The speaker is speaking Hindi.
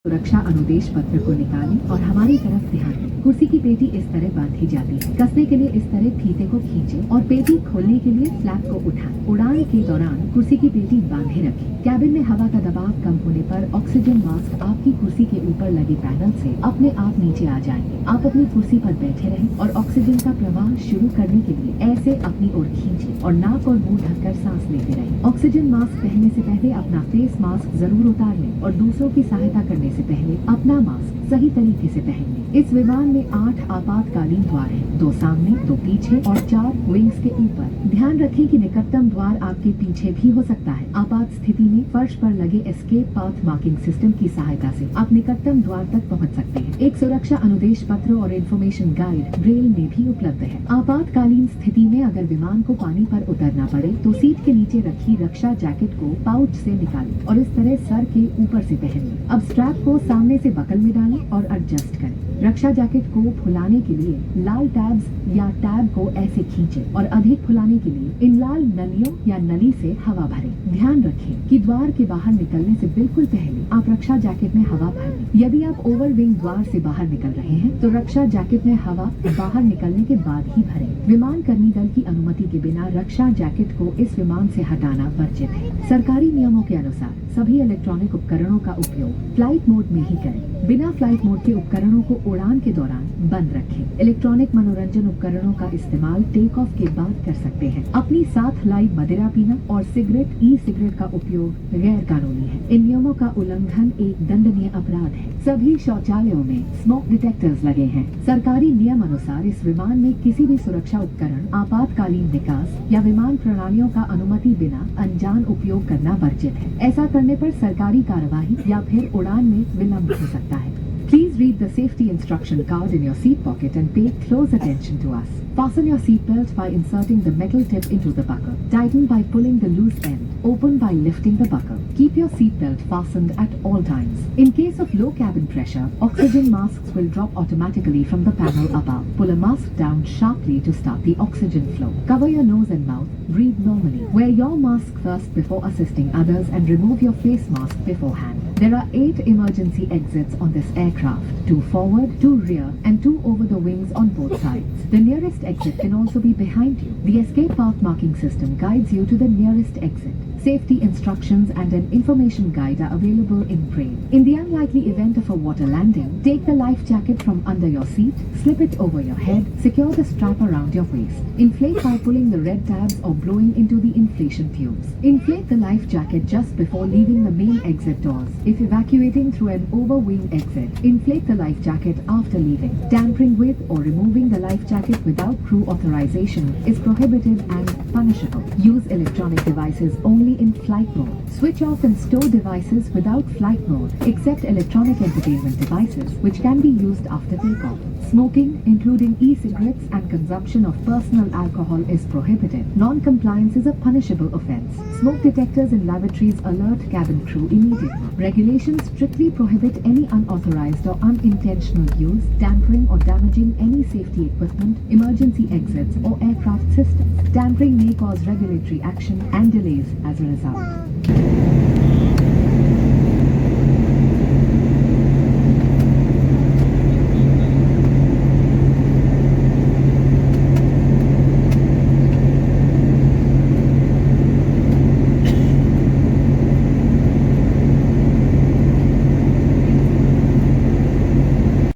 सुरक्षा अनुदेश पत्र को निकालें और हमारी तरफ ध्यान दें। कुर्सी की पेटी इस तरह बांधी जाती है। कसने के लिए इस तरह फीते को खींचें और पेटी खोलने के लिए फ्लैप को उठाएं। उड़ान के दौरान कुर्सी की पेटी बांधे रखें। कैबिन में हवा का दबाव कम होने पर ऑक्सीजन मास्क आपकी कुर्सी के ऊपर लगे पैनल से अपने आप नीचे आ जाएंगे। आप अपनी कुर्सी पर बैठे रहें और ऑक्सीजन का प्रवाह शुरू करने के लिए ऐसे अपनी ओर खींचें और नाक और मुंह ढककर सांस लेते रहें। ऑक्सीजन मास्क पहनने से पहले अपना फेस मास्क जरूर उतार लें और दूसरों की सहायता करने से पहले अपना मास्क सही तरीके से पहन लें। इस विमान में 8 आपातकालीन द्वार हैं, 2 सामने, 2 पीछे और 4 विंग्स के ऊपर। ध्यान रखें कि निकटतम द्वार आपके पीछे भी हो सकता है। आपात स्थिति में फर्श पर लगे एस्केप पाथ मार्किंग सिस्टम की सहायता से आप निकटतम द्वार तक पहुंच सकते हैं। एक सुरक्षा अनुदेश पत्र और इन्फॉर्मेशन गाइड ब्रेल में भी उपलब्ध है। आपातकालीन स्थिति में अगर विमान को पानी पर उतरना पड़े तो सीट के नीचे रखी रक्षा जैकेट को पाउच से निकालें और इस तरह सर के ऊपर से पहन लें। अब स्ट्रैप को सामने से बकल में डालें और एडजस्ट करें। रक्षा जैकेट को फुलाने के लिए लाल टैब्स या टैब को ऐसे खींचें और अधिक फुलाने के लिए इन लाल नलियों या नली से हवा भरें। ध्यान रखें कि द्वार के बाहर निकलने से बिल्कुल पहले आप रक्षा जैकेट में हवा भर लें। यदि आप ओवर विंग द्वार से बाहर निकल रहे हैं तो रक्षा जैकेट में हवा बाहर निकलने के बाद ही भरें। विमान कर्मी दल की अनुमति के बिना रक्षा जैकेट को इस विमान से हटाना वर्जित है। सरकारी नियमों के अनुसार सभी इलेक्ट्रॉनिक उपकरणों का उपयोग फ्लाइट मोड में ही करें। बिना फ्लाइट मोड के उपकरणों को उड़ान के दौरान बंद रखें। इलेक्ट्रॉनिक मनोरंजन उपकरणों का इस्तेमाल टेक ऑफ के बाद कर सकते हैं। अपनी साथ लाई मदिरा पीना और सिगरेट ई सिगरेट का उपयोग गैर कानूनी है। इन नियमों का उल्लंघन एक दंडनीय अपराध है। सभी शौचालयों में स्मोक डिटेक्टर्स लगे हैं। सरकारी नियम अनुसार इस विमान में किसी भी सुरक्षा उपकरण, आपातकालीन विकास या विमान प्रणालियों का अनुमति बिना अनजान उपयोग करना वर्जित है। ऐसा करने पर सरकारी कार्यवाही या फिर उड़ान में विलंब हो सकता है। Please read the safety instruction card in your seat pocket and pay close attention to us. Fasten your seatbelt by inserting the metal tip into the buckle. Tighten by pulling the loose end. Open by lifting the buckle. Keep your seatbelt fastened at all times. In case of low cabin pressure, oxygen masks will drop automatically from the panel above. Pull a mask down sharply to start the oxygen flow. Cover your nose and mouth. Breathe normally. Wear your mask first before assisting others and remove your face mask beforehand. There are 8 emergency exits on this aircraft, 2 forward, 2 rear and 2 over the wings on both sides. The nearest exit can also be behind you. The escape path marking system guides you to the nearest exit. Safety instructions and an information guide are available in braille. In the unlikely event of a water landing, take the life jacket from under your seat, slip it over your head, secure the strap around your waist. Inflate by pulling the red tabs or blowing into the inflation tubes. Inflate the life jacket just before leaving the main exit doors. If evacuating through an overwing exit, inflate the life jacket after leaving. Tampering with or removing the life jacket without crew authorization is prohibited and punishable. Use electronic devices only in flight mode. Switch off and stow devices without flight mode, except electronic entertainment devices, which can be used after takeoff. Smoking, including e-cigarettes and consumption of personal alcohol, is prohibited. Non-compliance is a punishable offense. Smoke detectors in lavatories alert cabin crew immediately. Regulations strictly prohibit any unauthorized or unintentional use, tampering or damaging any safety equipment, emergency exits or aircraft systems. Tampering may cause regulatory action and delays as a result.